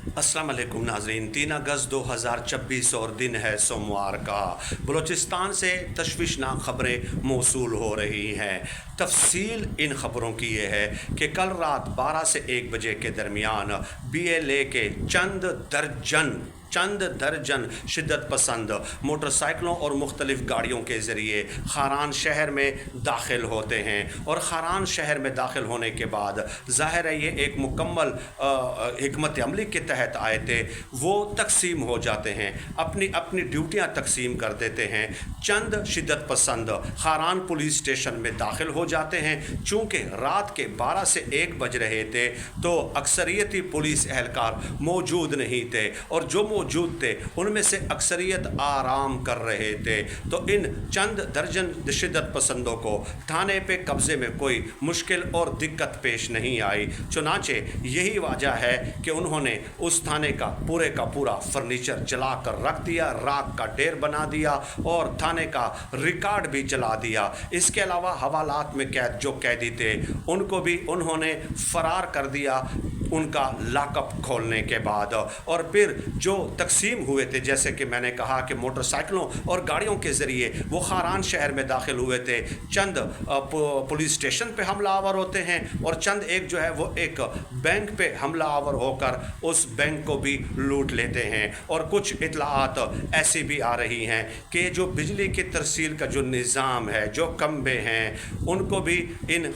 अस्सलाम वालेकुम नाज़रीन। 3 अगस्त 2026 और दिन है सोमवार का। बलूचिस्तान से तशवीशनाक खबरें मौसूल हो रही हैं। तफसील इन खबरों की ये है कि कल रात 12 से 1 बजे के दरमियान BLA के चंद दर्जन शिद्दत पसंद मोटरसाइकिलों और मुख्तलिफ़ गाड़ियों के ज़रिए खारान शहर में दाखिल होते हैं और खारान शहर में दाखिल होने के बाद ज़ाहिर है ये एक मुकम्मल हिकमत अमली के तहत आए थे। वो तकसीम हो जाते हैं, अपनी अपनी ड्यूटियां तकसीम कर देते हैं। चंद शिद्दत पसंद खारान पुलिस स्टेशन में दाखिल हो जाते हैं। चूँकि रात के 12 से 1 बज रहे थे तो अक्सरियती पुलिस एहलकार मौजूद नहीं थे और जो मौजूद थे उनमें से अक्सरियत आराम कर रहे थे। तो इन चंद दर्जन शिद्दत पसंदों को थाने पे कब्ज़े में कोई मुश्किल और दिक्कत पेश नहीं आई। चुनाचे यही वजह है कि उन्होंने उस थाने का पूरा फर्नीचर जला कर रख दिया, राख का ढेर बना दिया और थाने का रिकॉर्ड भी जला दिया। इसके अलावा हवालात में कैद जो कैदी थे उनको भी उन्होंने फरार कर दिया उनका लॉकअप खोलने के बाद। और फिर जो तकसीम हुए थे, जैसे कि मैंने कहा कि मोटरसाइकिलों और गाड़ियों के ज़रिए वो खारान शहर में दाखिल हुए थे। चंद पुलिस स्टेशन पे हमलावर होते हैं और चंद एक जो है वो एक बैंक पे हमलावर होकर उस बैंक को भी लूट लेते हैं। और कुछ इतलात ऐसी भी आ रही हैं कि जो बिजली की तरसील का जो निज़ाम है, जो खंभे हैं, उनको भी इन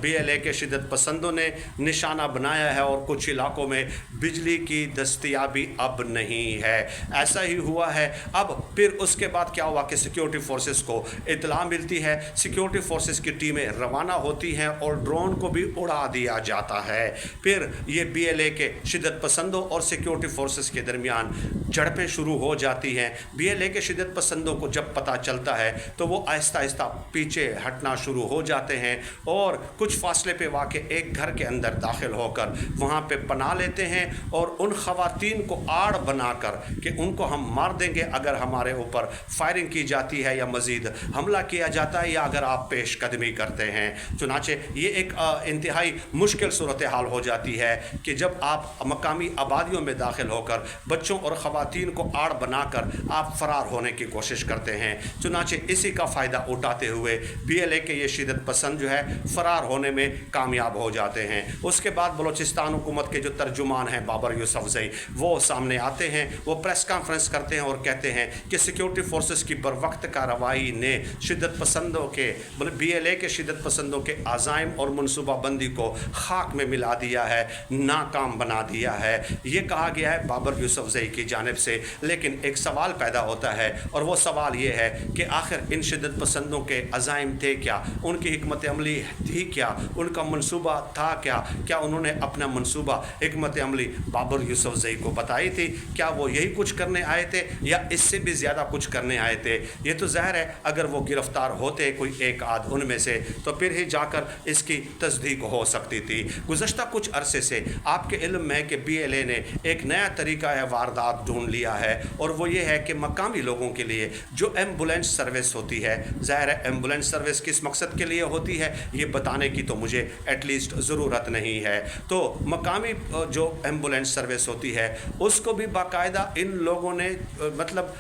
BLA के शिद्दत पसंदों ने निशाना बनाया है और कुछ इलाकों में बिजली की दस्तयाबी अब नहीं है। ऐसा ही हुआ है। अब फिर उसके बाद क्या हुआ कि सिक्योरिटी फोर्सेस को इतला मिलती है, सिक्योरिटी फोर्सेस की टीमें रवाना होती हैं और ड्रोन को भी उड़ा दिया जाता है। फिर ये BLA के शिद्दत पसंदों और सिक्योरिटी फोर्सेस के दरमियान झड़पें शुरू हो जाती हैं। BLA के शिद्दत पसंदों को जब पता चलता है तो वो आहिस्ता आहिस्ता पीछे हटना शुरू हो जाते हैं और कुछ फासले पे वाक़ एक घर के अंदर दाखिल होकर वहाँ पे पनाह लेते हैं और उन ख़वातीन को आड़ बनाकर कि उनको हम मार देंगे अगर हमारे ऊपर फायरिंग की जाती है या मज़ीद हमला किया जाता है या अगर आप पेश कदमी करते हैं। चुनाचे ये एक इंतहाई मुश्किल सूरत हाल हो जाती है कि जब आप मकामी आबादियों में दाखिल होकर बच्चों और ख़वातीन को आड़ बनाकर आप फ़रार होने की कोशिश करते हैं। चुनाचे इसी का फ़ायदा उठाते हुए BLA के ये शिद्दत पसंद जो है फ़रार होने में कामयाब हो जाते हैं। उसके बाद बलूचिस्तान हुकूमत के जो तर्जुमान हैं बाबर यूसुफज़ई, वो सामने आते हैं, वो प्रेस कॉन्फ्रेंस करते हैं और कहते हैं कि सिक्योरिटी फोर्सेस की बर वक्त कार्रवाई ने शिद्दत पसंदों के BLA के शिद्दत पसंदों के आज़ाइम और मनसूबाबंदी को खाक में मिला दिया है, नाकाम बना दिया है। ये कहा गया है बाबर यूसुफज़ई की जानिब से। लेकिन एक सवाल पैदा होता है और वो सवाल ये है कि आखिर इन शिद्दत पसंदों के अज़ाइम थे क्या, उनकी हिकमत अमली थी क्या, उनका मनसूबा था क्या उन्होंने अपना मनसूबा हिकमत अमली बाबर यूसुफज़ई को बताई थी? क्या वो यही कुछ करने आए थे या इससे भी ज़्यादा कुछ करने आए थे? ये तो ज़ाहिर है अगर वो गिरफ़्तार होते कोई एक आध उनमें से तो फिर ही जाकर इसकी तस्दीक हो सकती थी। गुज़श्ता कुछ अरसे से आपके इल्म में है कि BLA ने एक नया तरीका है वारदात ढूंढ लिया है और वो ये है कि मकामी लोगों के लिए जो एम्बुलेंस सर्विस होती है, ज़ाहिर है एम्बुलेंस सर्विस किस मकसद के लिए होती है ये बताने की तो मुझे एटलीस्ट ज़रूरत नहीं है। तो मकामी जो एम्बुलेंस सर्विस होती है उसको भी बाकायदा इन लोगों ने मतलब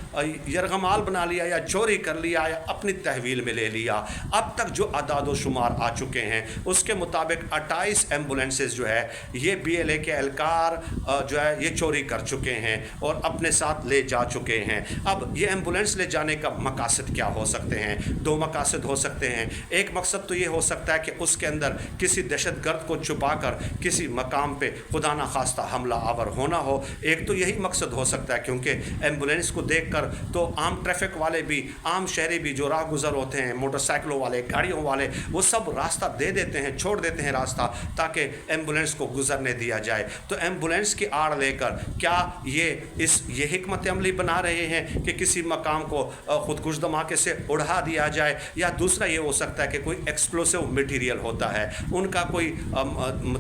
यरगमाल बना लिया या चोरी कर लिया या अपनी तहवील में ले लिया। अब तक जो आदाद व शुमार आ चुके हैं उसके मुताबिक 28 एम्बुलेंसेस जो है ये BLA के एहलकार जो है ये चोरी कर चुके हैं और अपने साथ ले जा चुके हैं। अब ये एम्बुलेंस ले जाने का मकासद क्या हो सकते हैं? 2 मकासद हो सकते हैं। एक मकसद तो ये हो सकता है कि उसके अंदर किसी दहशतगर्द को छुपाकर किसी मकाम पे खुदा न खास्ता हमला आवर होना हो। एक तो यही मकसद हो सकता है क्योंकि एम्बुलेंस को देखकर तो आम ट्रैफिक वाले भी, आम शहरी भी जो राह गुज़र होते हैं, मोटरसाइकिलों वाले, गाड़ियों वाले, वो सब रास्ता दे देते हैं, छोड़ देते हैं रास्ता ताकि एम्बुलेंस को गुजरने दिया जाए। तो एम्बुलेंस की आड़ लेकर क्या ये हिकमत अमली बना रहे हैं कि किसी मकाम को खुदकुश धमाके से उड़ा दिया जाए? या दूसरा ये हो सकता है कि कोई एक्सप्लोसिव मटीरियल होता है, उनका कोई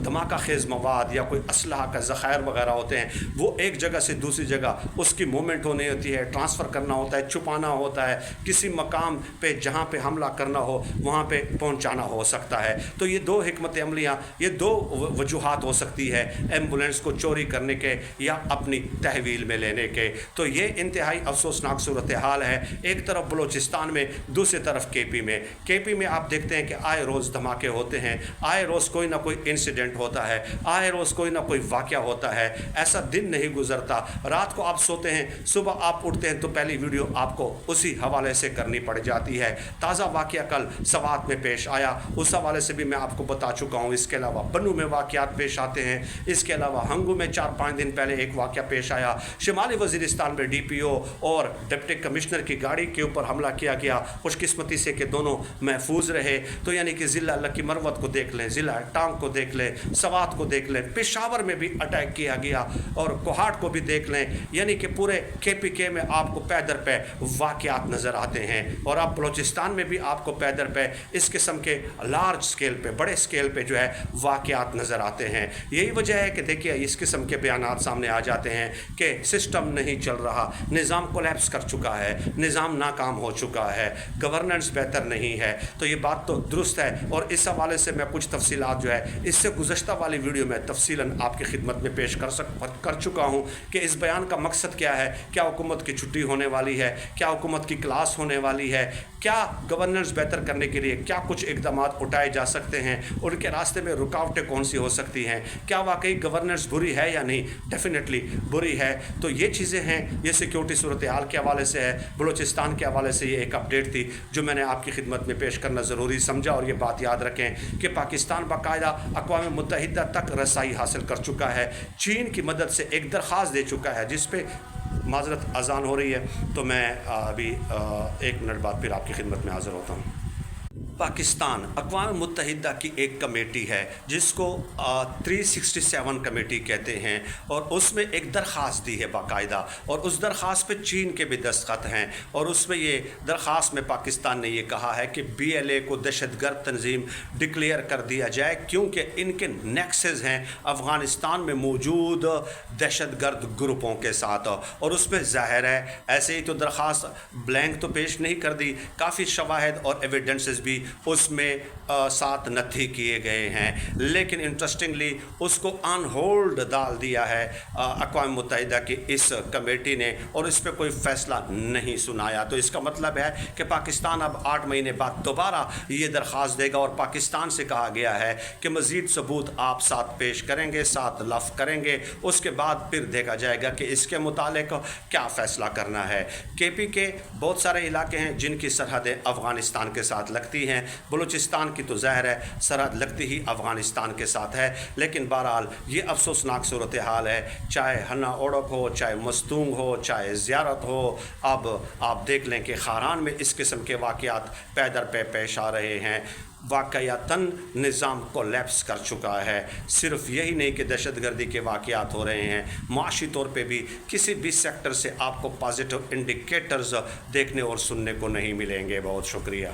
धमाका खेज़ مواد یا کوئی اسلحہ کا ذخائر وغیرہ ہوتے ہیں، وہ ایک جگہ سے دوسری جگہ اس کی مومنٹ ہونی ہوتی ہے، ٹرانسفر کرنا ہوتا ہے، چھپانا ہوتا ہے، کسی مقام پہ جہاں پہ حملہ کرنا ہو وہاں پہ پہنچانا ہو سکتا ہے۔ تو یہ دو حکمت عملیاں، یہ دو وجوہات ہو سکتی ہے ایمبولینس کو چوری کرنے کے یا اپنی تحویل میں لینے کے۔ تو یہ انتہائی افسوسناک صورتحال ہے، ایک طرف بلوچستان میں، دوسری طرف کے پی میں آپ دیکھتے ہیں کہ آئے روز دھماکے ہوتے ہیں، آئے روز کوئی نہ کوئی انسیڈنٹ ہوتا ہے، آئے روز کوئی نہ کوئی واقعہ ہوتا ہے، ایسا دن نہیں گزرتا۔ رات کو آپ سوتے ہیں، صبح آپ اٹھتے ہیں تو پہلی ویڈیو آپ کو اسی حوالے سے کرنی پڑ جاتی ہے۔ تازہ واقعہ کل سوات میں پیش آیا، اس حوالے سے بھی میں آپ کو بتا چکا ہوں۔ اس کے علاوہ بنو میں واقعات پیش آتے ہیں، اس کے علاوہ ہنگو میں 4-5 دن پہلے ایک واقعہ پیش آیا، شمالی وزیرستان میں DPO اور ڈپٹی کمشنر کی گاڑی کے اوپر حملہ کیا گیا، خوش قسمتی سے کہ دونوں محفوظ رہے۔ تو یعنی کہ ضلع لکی مروت کو دیکھ لیں، ضلع ٹانگ کو دیکھ لیں، سوات کو دیکھ لیں، پشاور میں بھی اٹیک کیا گیا، اور کوہاٹ کو بھی دیکھ لیں، یعنی کہ پورے KPK میں آپ کو پے در پہ واقعات نظر آتے ہیں، اور اب بلوچستان میں بھی آپ کو پے در پہ اس قسم کے لارج سکیل پہ، بڑے سکیل پہ جو ہے واقعات نظر آتے ہیں۔ یہی وجہ ہے کہ دیکھیے اس قسم کے بیانات سامنے آ جاتے ہیں کہ سسٹم نہیں چل رہا، نظام کولیپس کر چکا ہے، نظام ناکام ہو چکا ہے، گورننس بہتر نہیں ہے۔ تو یہ بات تو درست ہے، اور اس حوالے سے میں کچھ تفصیلات جو ہے اس سے گزشتہ والی ویڈیو میں تفصیلاً آپ کی خدمت میں پیش کر چکا ہوں کہ اس بیان کا مقصد کیا ہے، کیا حکومت کی چھٹی ہونے والی ہے، کیا حکومت کی کلاس ہونے والی ہے، کیا گورننس بہتر کرنے کے لیے کیا کچھ اقدامات اٹھائے جا سکتے ہیں، ان کے راستے میں رکاوٹیں کون سی ہو سکتی ہیں، کیا واقعی گورننس بری ہے یا نہیں، ڈیفینیٹلی بری ہے۔ تو یہ چیزیں ہیں، یہ سیکیورٹی صورتحال کے حوالے سے ہے، بلوچستان کے حوالے سے یہ ایک اپڈیٹ تھی جو میں نے آپ کی خدمت میں پیش کرنا ضروری سمجھا۔ اور یہ بات یاد رکھیں کہ پاکستان باقاعدہ اقوام متحدہ تک رسائی حاصل کر چکا ہے، چین کی مدد سے ایک درخواست دے چکا ہے، جس پہ معذرت اذان ہو رہی ہے تو میں ابھی 1 منٹ بعد پھر آپ کی خدمت میں حاضر ہوتا ہوں۔ پاکستان اقوام متحدہ کی ایک کمیٹی ہے جس کو 367 کمیٹی کہتے ہیں، اور اس میں ایک درخواست دی ہے باقاعدہ، اور اس درخواست پہ چین کے بھی دستخط ہیں، اور اس میں یہ درخواست میں پاکستان نے یہ کہا ہے کہ BLA کو دہشت گرد تنظیم ڈکلیئر کر دیا جائے، کیونکہ ان کے نیکسز ہیں افغانستان میں موجود دہشت گرد گروپوں کے ساتھ، اور اس میں ظاہر ہے ایسے ہی تو درخواست بلینک تو پیش نہیں کر دی، کافی شواہد اور ایویڈنسز بھی اس میں ساتھ نتھی کیے گئے ہیں، لیکن انٹرسٹنگلی اس کو آن ہولڈ ڈال دیا ہے اقوام متحدہ کی اس کمیٹی نے، اور اس پہ کوئی فیصلہ نہیں سنایا۔ تو اس کا مطلب ہے کہ پاکستان اب 8 مہینے بعد دوبارہ یہ درخواست دے گا، اور پاکستان سے کہا گیا ہے کہ مزید ثبوت آپ ساتھ پیش کریں گے، ساتھ لفظ کریں گے، اس کے بعد پھر دیکھا جائے گا کہ اس کے متعلق کیا فیصلہ کرنا ہے۔ KPK بہت سارے علاقے ہیں جن کی سرحدیں افغانستان کے ساتھ لگتی ہیں، بلوچستان کی تو ظاہر ہے سرحد لگتی ہی افغانستان کے ساتھ ہے، لیکن بہرحال یہ افسوسناک صورتحال ہے، چاہے ہنا اوڑک ہو، چاہے مستونگ ہو، چاہے زیارت ہو۔ اب آپ دیکھ لیں کہ خاران میں اس قسم کے واقعات پے در پہ پیش آ رہے ہیں، واقعتاً نظام کولیپس کر چکا ہے۔ صرف یہی نہیں کہ دہشت گردی کے واقعات ہو رہے ہیں، معاشی طور پہ بھی کسی بھی سیکٹر سے آپ کو پازیٹیو انڈیکیٹرز دیکھنے اور سننے کو نہیں ملیں گے۔ بہت شکریہ۔